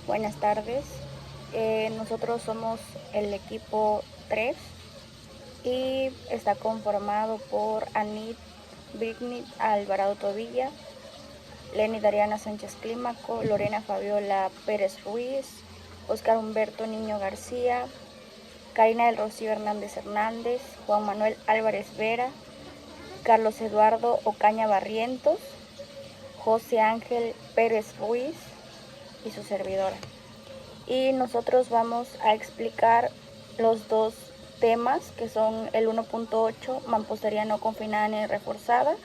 Buenas tardes. Nosotros somos el equipo 3 y está conformado por Anit Brignit Alvarado Tobilla, Lenny Dariana Sánchez Clímaco, Lorena Fabiola Pérez Ruiz, Oscar Humberto Niño García, Karina del Rocío Hernández Hernández, Juan Manuel Álvarez Vera, Carlos Eduardo Ocaña Barrientos, José Ángel Pérez Ruiz y su servidora. Y nosotros vamos a explicar los dos temas que son el 1.8 mampostería no confinada ni reforzada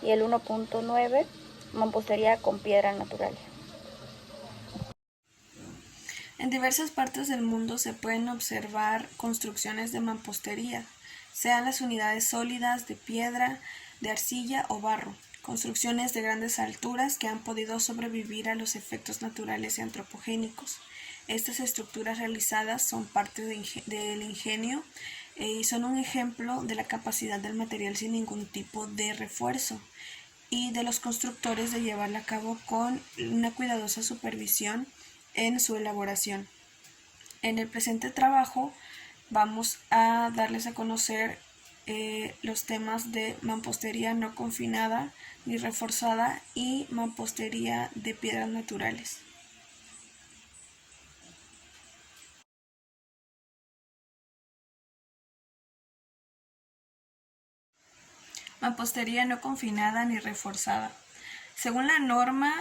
y el 1.9 mampostería con piedra natural. En diversas partes del mundo se pueden observar construcciones de mampostería, sean las unidades sólidas de piedra, de arcilla o barro, construcciones de grandes alturas que han podido sobrevivir a los efectos naturales y antropogénicos. Estas estructuras realizadas son parte del ingenio y son un ejemplo de la capacidad del material sin ningún tipo de refuerzo y de los constructores de llevarla a cabo con una cuidadosa supervisión en su elaboración. En el presente trabajo vamos a darles a conocer los temas de mampostería no confinada ni reforzada y mampostería de piedras naturales. Mampostería no confinada ni reforzada. Según la norma,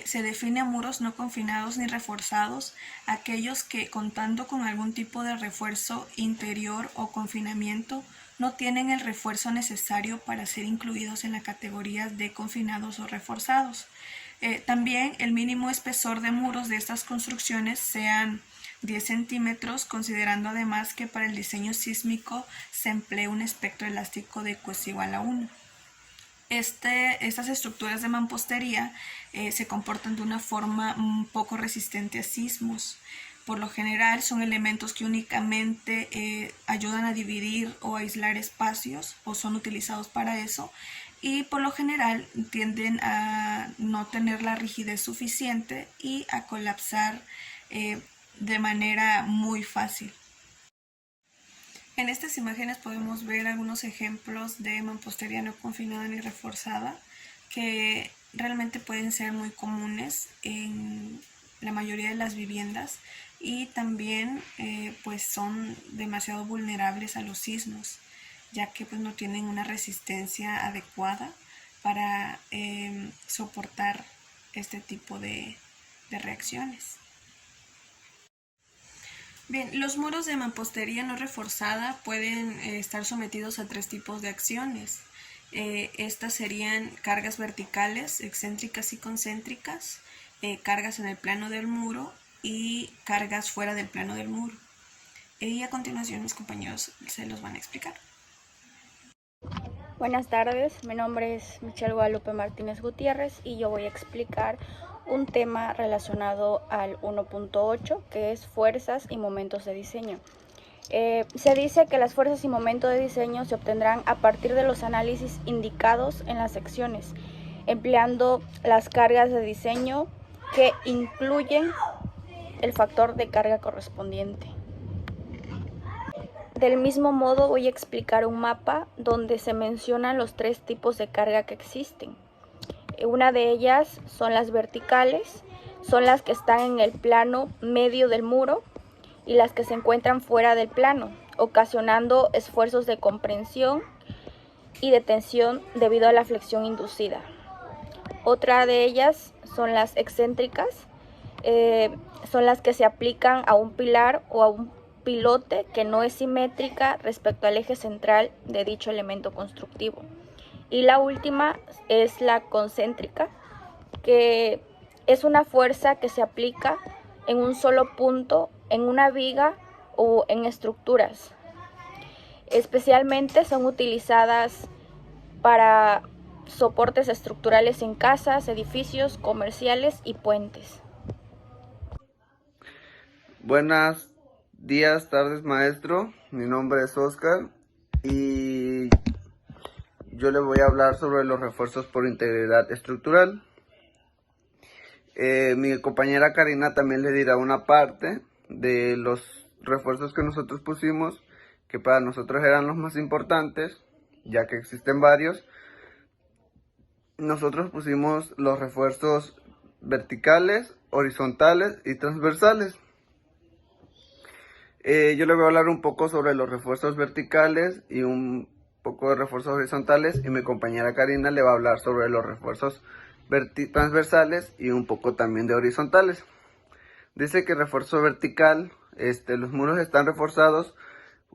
se define a muros no confinados ni reforzados aquellos que, contando con algún tipo de refuerzo interior o confinamiento, no tienen el refuerzo necesario para ser incluidos en la categoría de confinados o reforzados. También el mínimo espesor de muros de estas construcciones sean 10 centímetros, considerando además que para el diseño sísmico se emplea un espectro elástico de Q es igual a 1. Estas estructuras de mampostería se comportan de una forma un poco resistente a sismos. Por lo general son elementos que únicamente ayudan a dividir o aislar espacios o son utilizados para eso y por lo general tienden a no tener la rigidez suficiente y a colapsar de manera muy fácil. En estas imágenes podemos ver algunos ejemplos de mampostería no confinada ni reforzada que realmente pueden ser muy comunes en la mayoría de las viviendas y también pues son demasiado vulnerables a los sismos, ya que pues no tienen una resistencia adecuada para soportar este tipo de reacciones. Bien, los muros de mampostería no reforzada pueden estar sometidos a 3 tipos de acciones. Estas serían cargas verticales, excéntricas y concéntricas, cargas en el plano del muro y cargas fuera del plano del muro. Y a continuación mis compañeros se los van a explicar. Buenas tardes, mi nombre es Michelle Guadalupe Martínez Gutiérrez y yo voy a explicar un tema relacionado al 1.8 que es fuerzas y momentos de diseño. Se dice que las fuerzas y momentos de diseño se obtendrán a partir de los análisis indicados en las secciones, empleando las cargas de diseño que incluyen el factor de carga correspondiente. Del mismo modo voy a explicar un mapa donde se mencionan los 3 tipos de carga que existen. Una de ellas son las verticales, son las que están en el plano medio del muro y las que se encuentran fuera del plano, ocasionando esfuerzos de comprensión y de tensión debido a la flexión inducida. Otra de ellas son las excéntricas, son las que se aplican a un pilar o a un pilote que no es simétrica respecto al eje central de dicho elemento constructivo. Y la última es la concéntrica, que es una fuerza que se aplica en un solo punto, en una viga o en estructuras. Especialmente son utilizadas para soportes estructurales en casas, edificios, comerciales y puentes. Buenos días, tardes, maestro. Mi nombre es Oscar y yo le voy a hablar sobre los refuerzos por integridad estructural. Mi compañera Karina también le dirá una parte de los refuerzos que nosotros pusimos, que para nosotros eran los más importantes, ya que existen varios. Nosotros pusimos los refuerzos verticales, horizontales y transversales. Yo le voy a hablar un poco sobre los refuerzos verticales y un poco de refuerzos horizontales, y mi compañera Karina le va a hablar sobre los refuerzos transversales y un poco también de horizontales. Dice que refuerzo vertical, los muros están reforzados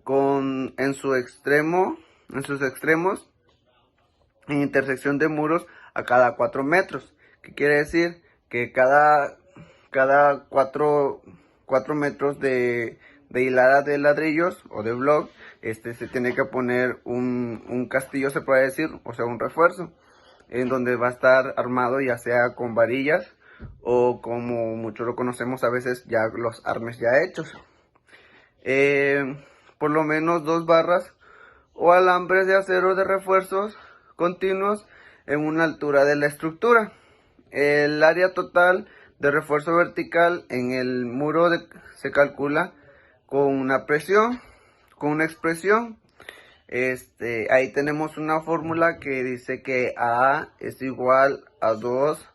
en sus extremos, en intersección de muros a cada 4 metros. ¿Qué quiere decir? Que cada 4 metros de hilada de ladrillos o de block, se tiene que poner un castillo, se puede decir, o sea, un refuerzo, en donde va a estar armado ya sea con varillas o, como muchos lo conocemos a veces, ya los armes ya hechos. Por lo menos 2 barras o alambres de acero de refuerzos continuos en una altura de la estructura. El área total de refuerzo vertical en el muro se calcula con una expresión. Ahí tenemos una fórmula que dice que A es igual a 2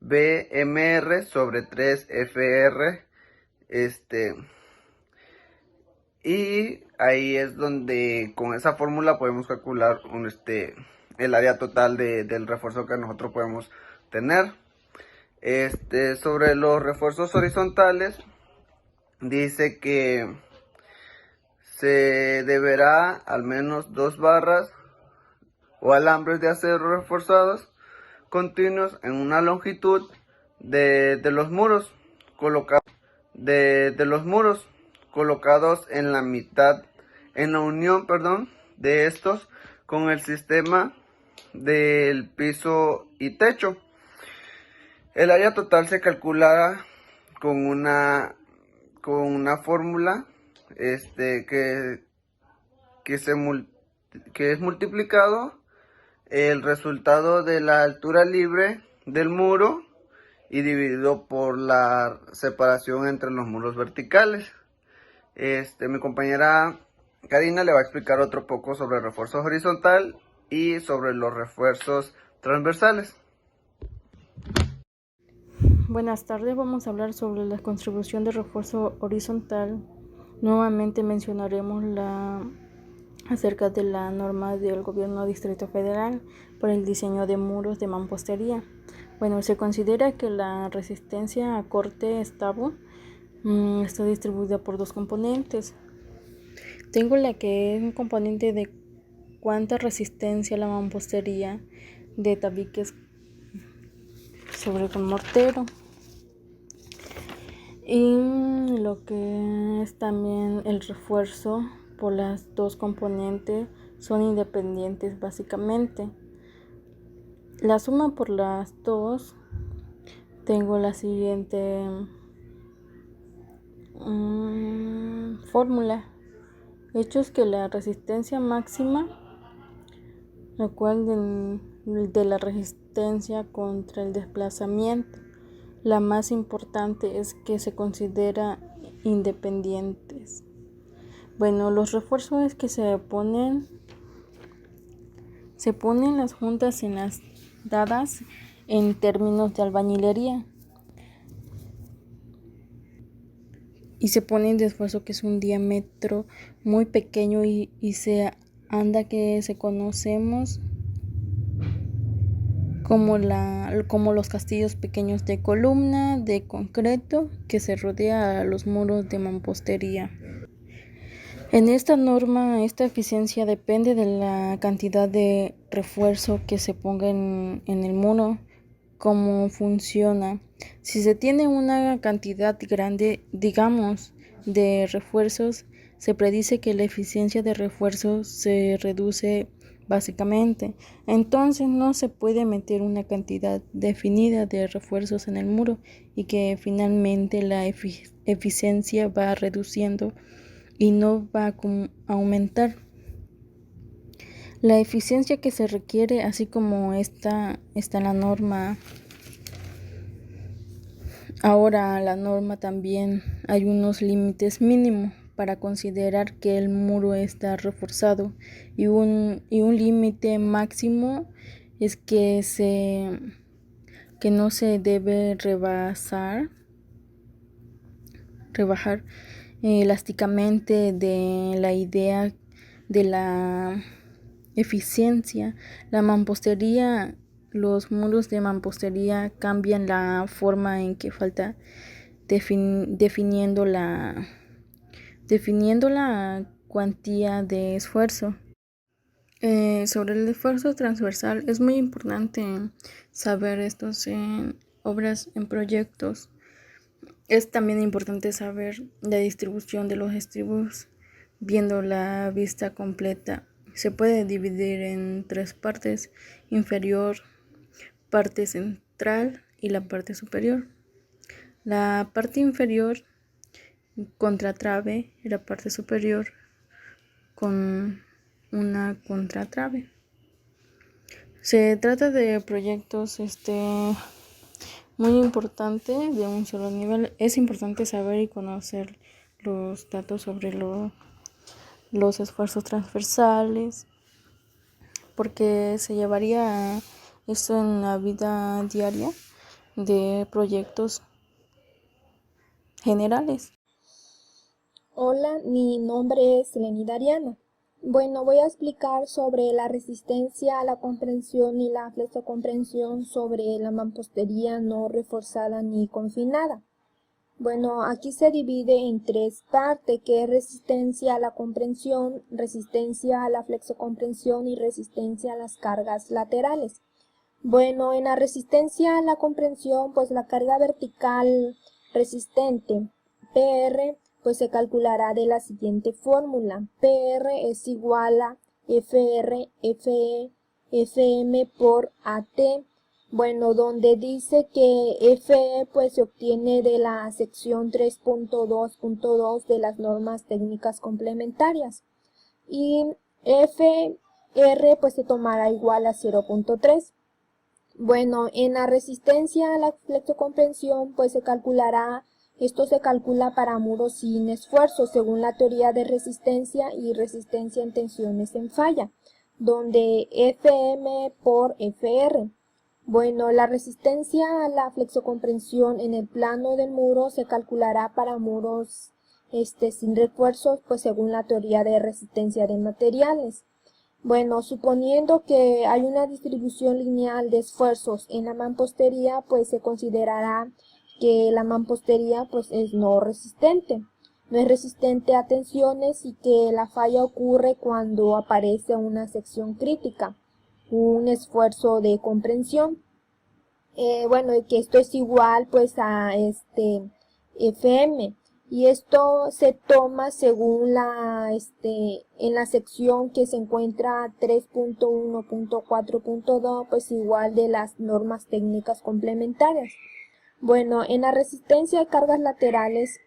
BMR sobre 3 FR. Y ahí es donde con esa fórmula podemos calcular el área total del refuerzo que nosotros podemos tener. Sobre los refuerzos horizontales, dice que se deberá al menos 2 barras o alambres de acero reforzados continuos en una longitud de los muros colocados en la unión de estos con el sistema del piso y techo. El área total se calcula con una fórmula que es multiplicado el resultado de la altura libre del muro y dividido por la separación entre los muros verticales. Mi compañera Karina le va a explicar otro poco sobre el refuerzo horizontal y sobre los refuerzos transversales. Buenas tardes, vamos a hablar sobre la contribución de refuerzo horizontal. Nuevamente mencionaremos acerca de la norma del Gobierno Distrito Federal por el diseño de muros de mampostería. Bueno, se considera que la resistencia a corte estabo está distribuida por 2 componentes. Tengo la que es un componente de cuánta resistencia a la mampostería de tabiques sobre el mortero, y lo que es también el refuerzo por las 2 componentes son independientes básicamente. La suma por las 2, tengo la siguiente fórmula. Hechos que la resistencia máxima, lo cual de la resistencia contra el desplazamiento, la más importante es que se considera independientes. Bueno, los refuerzos que se ponen las juntas en las dadas en términos de albañilería, y se ponen de esfuerzo que es un diámetro muy pequeño y se anda que se conocemos como los castillos pequeños de columna de concreto que se rodea a los muros de mampostería. En esta norma, esta eficiencia depende de la cantidad de refuerzo que se ponga en el muro. ¿Cómo funciona? Si se tiene una cantidad grande, digamos, de refuerzos, se predice que la eficiencia de refuerzo se reduce básicamente. Entonces no se puede meter una cantidad definida de refuerzos en el muro y que finalmente la eficiencia va reduciendo y no va a aumentar. La eficiencia que se requiere, así como está en la norma Ahora, la norma también hay unos límites mínimos para considerar que el muro está reforzado y un límite máximo es que no se debe rebajar elásticamente de la idea de la eficiencia. La mampostería, los muros de mampostería cambian la forma en que falta definiendo la cuantía de esfuerzo. Sobre el esfuerzo transversal es muy importante saber estos en obras, en proyectos. Es también importante saber la distribución de los estribos viendo la vista completa. Se puede dividir en tres partes: inferior, parte central y la parte superior. La parte inferior contratrave y la parte superior con una contratrave. Se trata de proyectos muy importante de un solo nivel. Es importante saber y conocer los datos sobre los esfuerzos transversales, porque se llevaría esto en la vida diaria de proyectos generales. Hola, mi nombre es Eleni Dariano. Bueno, voy a explicar sobre la resistencia a la comprensión y la flexocomprensión sobre la mampostería no reforzada ni confinada. Bueno, aquí se divide en tres partes, que es resistencia a la comprensión, resistencia a la flexocomprensión y resistencia a las cargas laterales. Bueno, en la resistencia a la comprensión, pues la carga vertical resistente, PR, pues se calculará de la siguiente fórmula. PR es igual a FR, FE, FM por AT. Bueno, donde dice que FE pues se obtiene de la sección 3.2.2 de las normas técnicas complementarias. Y FR pues se tomará igual a 0.3. Bueno, en la resistencia a la flexocomprensión, pues esto se calcula para muros sin esfuerzo, según la teoría de resistencia y resistencia en tensiones en falla, donde Fm por Fr. Bueno, la resistencia a la flexocomprensión en el plano del muro se calculará para muros sin refuerzos, pues según la teoría de resistencia de materiales. Bueno, suponiendo que hay una distribución lineal de esfuerzos en la mampostería, pues se considerará que la mampostería pues es no resistente. No es resistente a tensiones y que la falla ocurre cuando aparece una sección crítica, un esfuerzo de comprensión. Bueno, y que esto es igual pues a Fm. Y esto se toma según en la sección que se encuentra 3.1.4.2, pues igual de las normas técnicas complementarias. Bueno, en la resistencia de cargas laterales,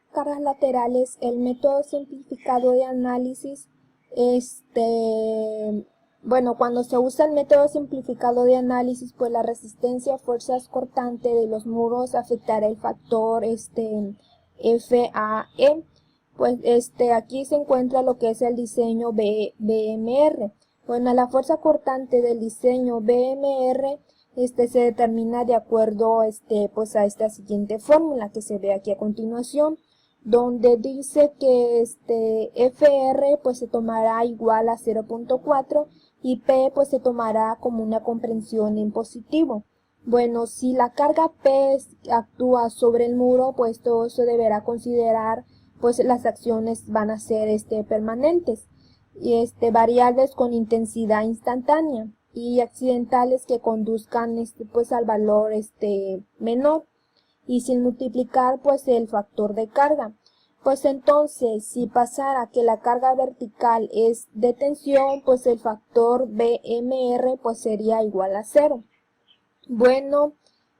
el método simplificado de análisis, bueno, cuando se usa el método simplificado de análisis, pues la resistencia a fuerzas cortantes de los muros afectará el factor FAE. Pues aquí se encuentra lo que es el diseño BMR. Bueno, la fuerza cortante del diseño BMR se determina de acuerdo pues a esta siguiente fórmula que se ve aquí a continuación, donde dice que FR pues se tomará igual a 0.4 y P pues se tomará como una comprensión en positivo. Bueno, si la carga P actúa sobre el muro, pues todo eso deberá considerar, pues las acciones van a ser permanentes y variables con intensidad instantánea y accidentales que conduzcan pues al valor menor y sin multiplicar pues el factor de carga. Pues entonces, si pasara que la carga vertical es de tensión, pues el factor BMR pues sería igual a 0. Bueno,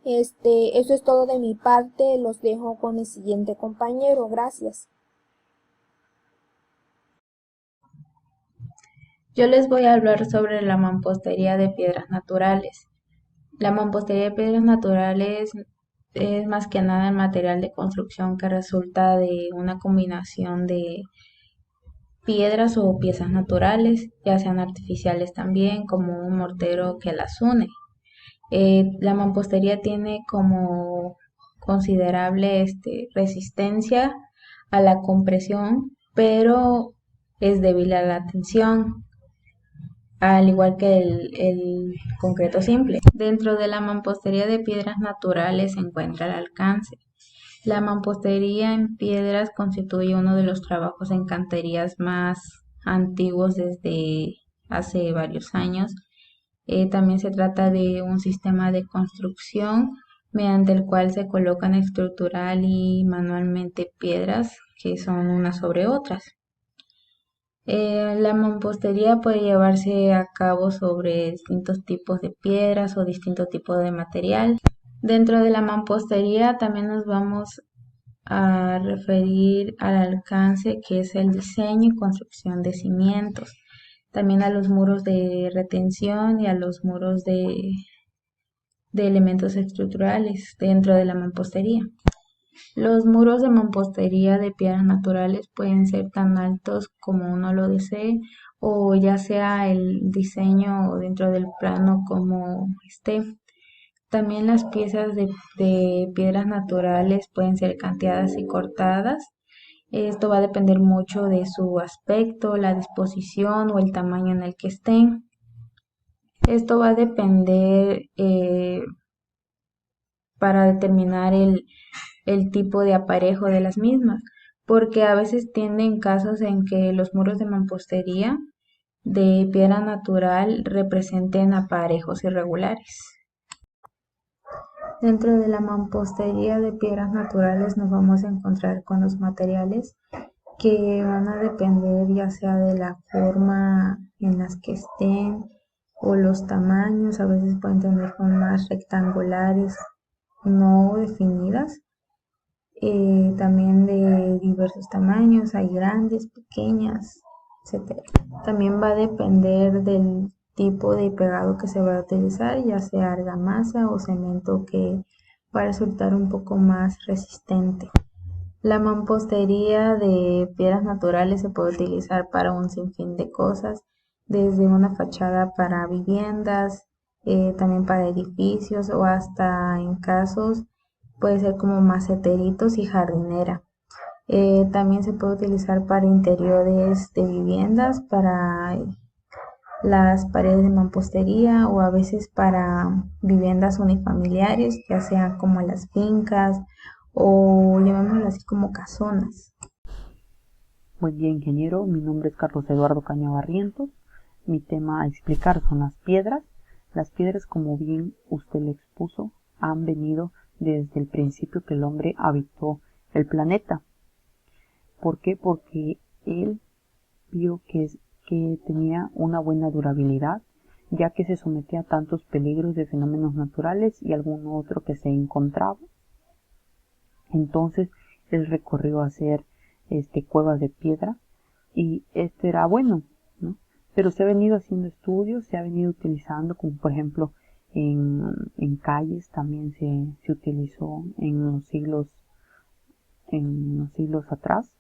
eso es todo de mi parte. Los dejo con el siguiente compañero. Gracias. Yo les voy a hablar sobre la mampostería de piedras naturales. La mampostería de piedras naturales es más que nada el material de construcción que resulta de una combinación de piedras o piezas naturales, ya sean artificiales también, como un mortero que las une. La mampostería tiene como considerable resistencia a la compresión, pero es débil a la tensión, al igual que el concreto simple. Dentro de la mampostería de piedras naturales se encuentra el alcance. La mampostería en piedras constituye uno de los trabajos en canterías más antiguos desde hace varios años. También se trata de un sistema de construcción mediante el cual se colocan estructural y manualmente piedras que son unas sobre otras. La mampostería puede llevarse a cabo sobre distintos tipos de piedras o distintos tipos de material. Dentro de la mampostería también nos vamos a referir al alcance, que es el diseño y construcción de cimientos, también a los muros de retención y a los muros de elementos estructurales dentro de la mampostería. Los muros de mampostería de piedras naturales pueden ser tan altos como uno lo desee, o ya sea el diseño dentro del plano como esté. También las piezas de piedras naturales pueden ser canteadas y cortadas. Esto va a depender mucho de su aspecto, la disposición o el tamaño en el que estén. Esto va a depender para determinar el tipo de aparejo de las mismas, porque a veces tienen casos en que los muros de mampostería de piedra natural representen aparejos irregulares. Dentro de la mampostería de piedras naturales nos vamos a encontrar con los materiales que van a depender ya sea de la forma en las que estén o los tamaños. A veces pueden tener formas rectangulares no definidas, también de diversos tamaños, hay grandes, pequeñas, etc. También va a depender del tipo de pegado que se va a utilizar, ya sea argamasa o cemento, que va a resultar un poco más resistente. La mampostería de piedras naturales se puede utilizar para un sinfín de cosas, desde una fachada para viviendas, también para edificios, o hasta en casos puede ser como maceteritos y jardinera. También se puede utilizar para interiores de viviendas, para las paredes de mampostería, o a veces para viviendas unifamiliares, ya sean como las fincas o llamémoslo así como casonas. Buen día, ingeniero. Mi nombre es Carlos Eduardo Caña Barrientos. Mi tema a explicar son las piedras. Las piedras, como bien usted le expuso, han venido desde el principio que el hombre habitó el planeta. ¿Por qué? Porque él vio que tenía una buena durabilidad, ya que se sometía a tantos peligros de fenómenos naturales y algún otro que se encontraba. Entonces él recorrió a hacer cuevas de piedra, y esto era bueno, ¿no? Pero se ha venido haciendo estudios, se ha venido utilizando, como por ejemplo en calles también se utilizó en los siglos atrás,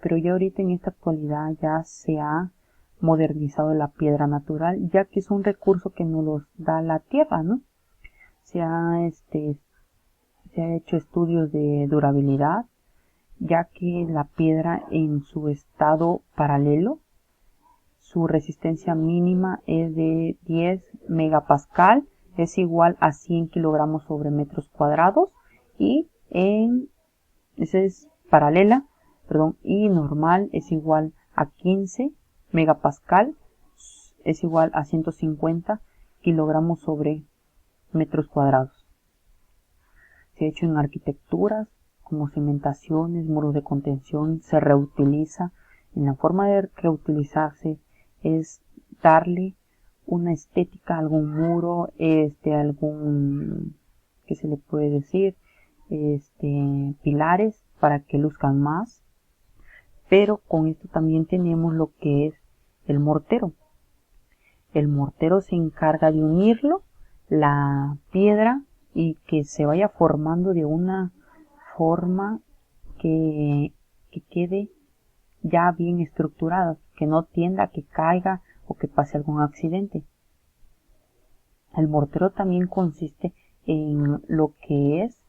pero ya ahorita en esta actualidad ya se ha modernizado la piedra natural, ya que es un recurso que nos los da la tierra, ¿no? Se ha hecho estudios de durabilidad, ya que la piedra en su estado paralelo, su resistencia mínima es de 10 megapascal, es igual a 100 kilogramos sobre metros cuadrados, y esa es paralela, y normal es igual a 15 megapascal, es igual a 150 kilogramos sobre metros cuadrados. Se ha hecho en arquitecturas como cimentaciones, muros de contención, se reutiliza. En la forma de reutilizarse es darle una estética a algún muro, algún, ¿qué se le puede decir? Pilares para que luzcan más. Pero con esto también tenemos lo que es el mortero. El mortero se encarga de unirlo, la piedra y que se vaya formando de una forma que quede ya bien estructurada, que no tienda a que caiga o que pase algún accidente. El mortero también consiste en lo que es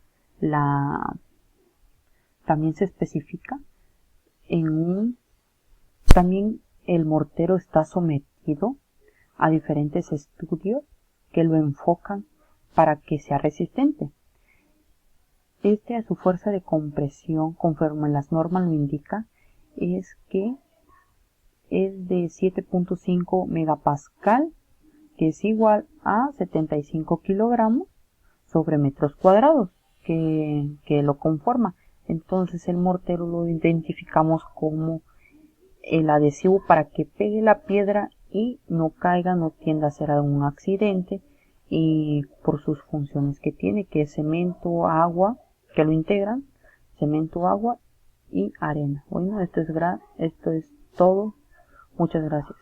también se especifica también el mortero está sometido a diferentes estudios que lo enfocan para que sea resistente. A su fuerza de compresión, conforme las normas lo indican, es que es de 7.5 megapascal, que es igual a 75 kilogramos sobre metros cuadrados que lo conforma. Entonces el mortero lo identificamos como el adhesivo para que pegue la piedra y no caiga, no tienda a hacer algún accidente, y por sus funciones que tiene, que es cemento, agua, que lo integran, cemento, agua y arena. Bueno, esto es todo. Muchas gracias.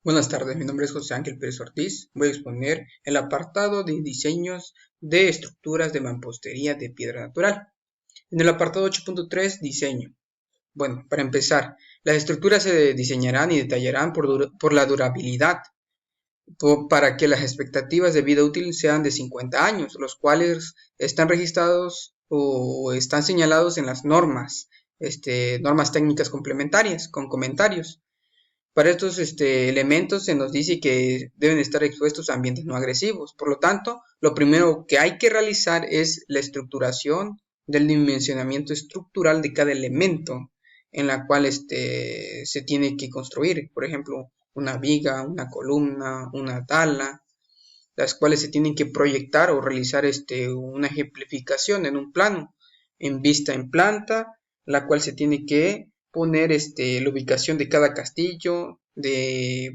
Buenas tardes, mi nombre es José Ángel Pérez Ortiz. Voy a exponer el apartado de diseños de estructuras de mampostería de piedra natural. En el apartado 8.3, diseño. Bueno, para empezar, las estructuras se diseñarán y detallarán por la durabilidad, para que las expectativas de vida útil sean de 50 años, los cuales están registrados o están señalados en las normas técnicas complementarias, con comentarios. Para estos elementos se nos dice que deben estar expuestos a ambientes no agresivos. Por lo tanto, lo primero que hay que realizar es la estructuración del dimensionamiento estructural de cada elemento en la cual se tiene que construir. Por ejemplo, una viga, una columna, una tala, las cuales se tienen que proyectar o realizar una ejemplificación en un plano, en vista en planta, la cual se tiene que poner la ubicación de cada castillo,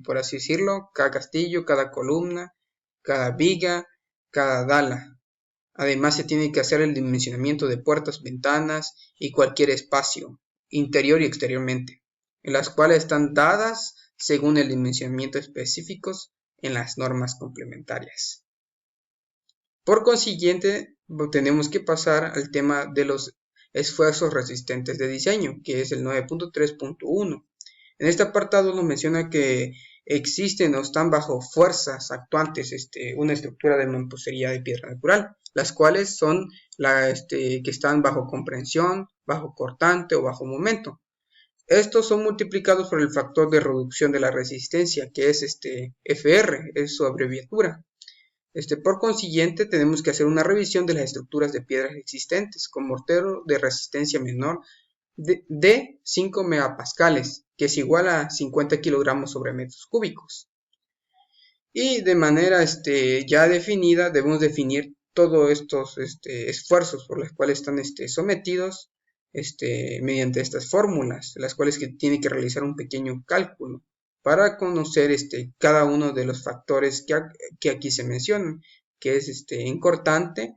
por así decirlo, cada castillo, cada columna, cada viga, cada dala. Además se tiene que hacer el dimensionamiento de puertas, ventanas y cualquier espacio, interior y exteriormente, en las cuales están dadas según el dimensionamiento específicos en las normas complementarias. Por consiguiente, tenemos que pasar al tema de los esfuerzos resistentes de diseño, que es el 9.3.1. En este apartado nos menciona que existen o están bajo fuerzas actuantes una estructura de mampostería de piedra natural, las cuales son que están bajo comprensión, bajo cortante o bajo momento. Estos son multiplicados por el factor de reducción de la resistencia, que es FR, es su abreviatura. Por consiguiente, tenemos que hacer una revisión de las estructuras de piedras existentes con mortero de resistencia menor de 5 megapascales, que es igual a 50 kilogramos sobre metros cúbicos. Y de manera ya definida, debemos definir todos estos esfuerzos por los cuales están sometidos mediante estas fórmulas, las cuales que tiene que realizar un pequeño cálculo para conocer cada uno de los factores que aquí se mencionan, que es en cortante,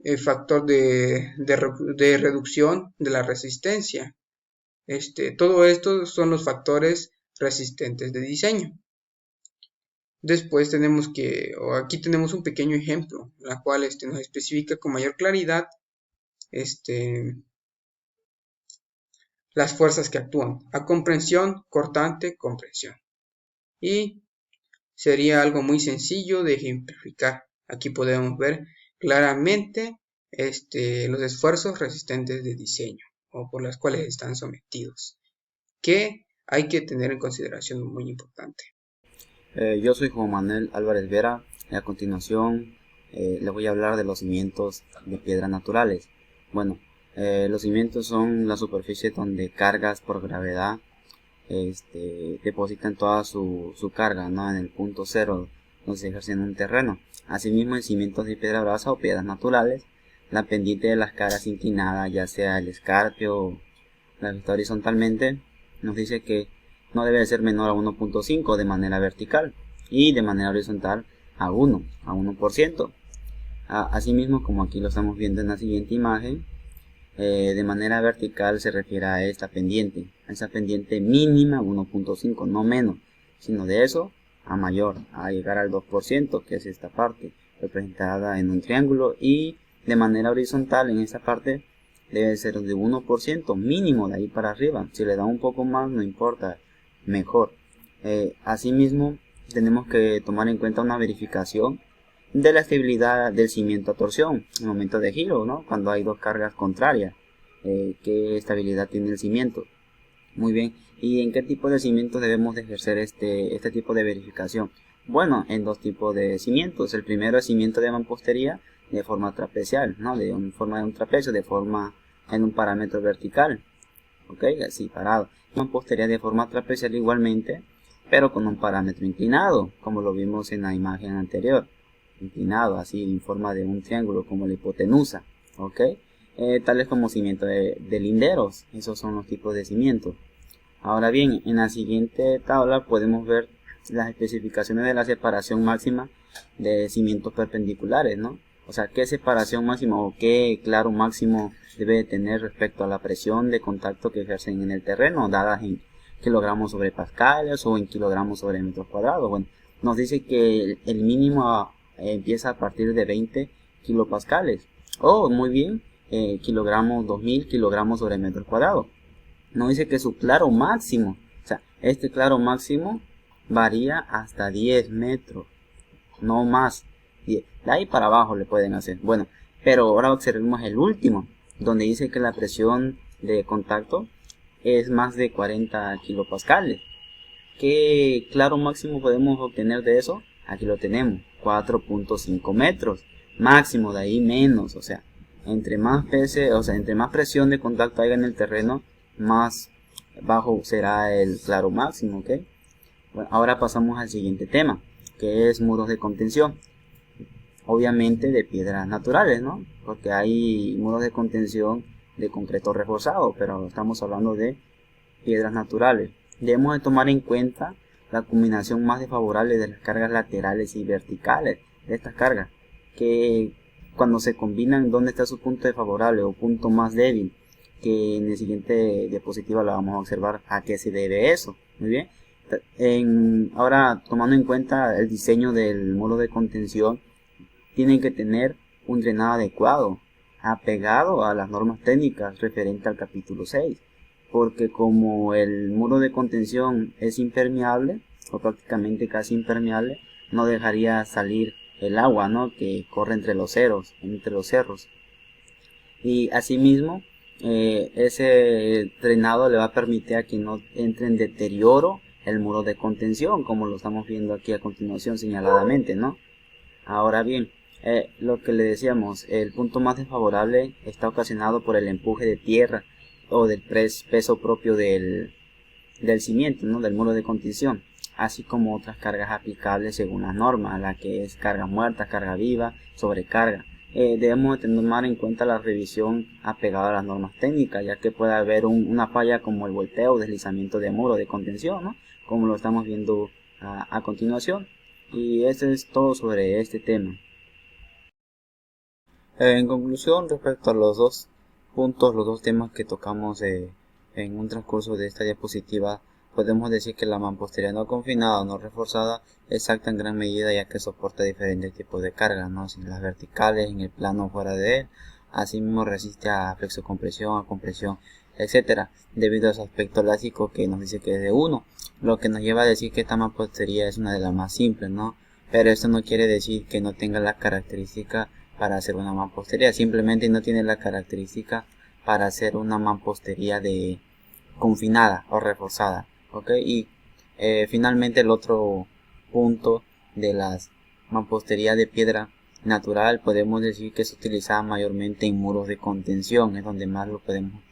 el factor de reducción de la resistencia. Todo esto son los factores resistentes de diseño. Después aquí tenemos un pequeño ejemplo, la cual nos especifica con mayor claridad las fuerzas que actúan a comprensión, cortante, compresión. Y sería algo muy sencillo de ejemplificar. Aquí podemos ver claramente los esfuerzos resistentes de diseño o por los cuales están sometidos, que hay que tener en consideración muy importante. Yo soy Juan Manuel Álvarez Vera y a continuación les voy a hablar de los cimientos de piedras naturales. Bueno, los cimientos son la superficie donde cargas por gravedad depositan toda su carga, ¿no?, en el punto cero donde se ejerce en un terreno. Asimismo, en cimientos de piedra brasa o piedras naturales, la pendiente de las cargas inclinada, ya sea el escarpio o la vista horizontalmente, nos dice que no debe ser menor a 1.5 de manera vertical y de manera horizontal a 1%. Asimismo, como aquí lo estamos viendo en la siguiente imagen, de manera vertical se refiere a esa pendiente mínima 1.5, no menos, sino de eso a mayor, a llegar al 2%, que es esta parte. representada en un triángulo, y de manera horizontal en esta parte debe ser de 1% mínimo, de ahí para arriba. Si le da un poco más no importa, mejor. Asimismo tenemos que tomar en cuenta una verificación de la estabilidad del cimiento a torsión en momento de giro, ¿no? Cuando hay dos cargas contrarias, ¿qué estabilidad tiene el cimiento? Muy bien, ¿y en qué tipo de cimientos debemos de ejercer este tipo de verificación? Bueno, en dos tipos de cimientos. El primero es cimiento de mampostería de forma trapecial, ¿no? En forma de un trapecio, en un parámetro vertical, ok, así parado. Mampostería de forma trapecial igualmente, pero con un parámetro inclinado, como lo vimos en la imagen anterior, inclinado, así en forma de un triángulo, como la hipotenusa, ok. Tales como cimiento de linderos, esos son los tipos de cimientos. Ahora bien, en la siguiente tabla podemos ver las especificaciones de la separación máxima de cimientos perpendiculares, ¿no? O sea, qué separación máxima o qué claro máximo debe tener respecto a la presión de contacto que ejercen en el terreno, dadas en kilogramos sobre pascales o en kilogramos sobre metros cuadrados. Bueno, nos dice que el mínimo empieza a partir de 20 kilopascales. Oh, muy bien, kilogramos, 2000 kilogramos sobre metros cuadrados. Nos dice que su claro máximo, o sea, este claro máximo varía hasta 10 metros, no más. 10. De ahí para abajo le pueden hacer. Bueno, pero ahora observemos el último, donde dice que la presión de contacto es más de 40 kilopascales. ¿Qué claro máximo podemos obtener de eso? Aquí lo tenemos, 4.5 metros. Máximo, de ahí menos. O sea, entre más presión de contacto haya en el terreno, más bajo será el claro máximo, ¿ok? Bueno, ahora pasamos al siguiente tema, que es muros de contención. Obviamente de piedras naturales, ¿no? Porque hay muros de contención de concreto reforzado, pero estamos hablando de piedras naturales. Debemos de tomar en cuenta la combinación más desfavorable de las cargas laterales y verticales de estas cargas, que cuando se combinan, ¿dónde está su punto desfavorable o punto más débil? Que en el siguiente diapositiva lo vamos a observar a qué se debe eso. Muy bien. Ahora, tomando en cuenta el diseño del muro de contención, tienen que tener un drenado adecuado, apegado a las normas técnicas referentes al capítulo 6, porque como el muro de contención es impermeable, o prácticamente casi impermeable, no dejaría salir el agua, ¿no?, que corre entre los cerros. Y asimismo, ese drenado le va a permitir a que no entre en deterioro el muro de contención, como lo estamos viendo aquí a continuación señaladamente, ¿no? Ahora bien, lo que le decíamos, el punto más desfavorable está ocasionado por el empuje de tierra o del peso propio del cimiento, ¿no?, del muro de contención, así como otras cargas aplicables según las normas, la que es carga muerta, carga viva, sobrecarga. Debemos tomar en cuenta la revisión apegada a las normas técnicas, ya que puede haber una falla como el volteo o deslizamiento de muro de contención, ¿no?, como lo estamos viendo a continuación. Y eso es todo sobre este tema. En conclusión, respecto a los dos puntos, los dos temas que tocamos en un transcurso de esta diapositiva, podemos decir que la mampostería no confinada o no reforzada es acta en gran medida, ya que soporta diferentes tipos de cargas, ¿no?, sin las verticales, en el plano o fuera de él. Asimismo resiste a flexocompresión, a compresión, etcétera, debido a su aspecto elástico que nos dice que es de 1, lo que nos lleva a decir que esta mampostería es una de las más simples, ¿no? Pero esto no quiere decir que no tenga la característica para hacer una mampostería, simplemente no tiene la característica para hacer una mampostería de confinada o reforzada, ¿ok? Y finalmente el otro punto de las mamposterías de piedra natural, podemos decir que se utilizaba mayormente en muros de contención, es donde más lo podemos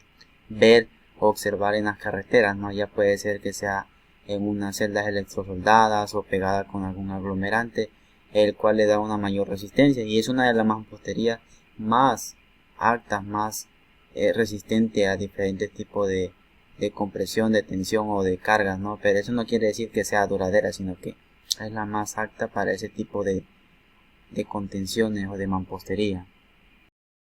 ver o observar en las carreteras, ¿no? Ya puede ser que sea en unas celdas electrosoldadas o pegada con algún aglomerante, el cual le da una mayor resistencia, y es una de las mamposterías más altas, más resistente a diferentes tipos de compresión, de tensión o de cargas, ¿no? Pero eso no quiere decir que sea duradera, sino que es la más apta para ese tipo de contenciones o de mampostería.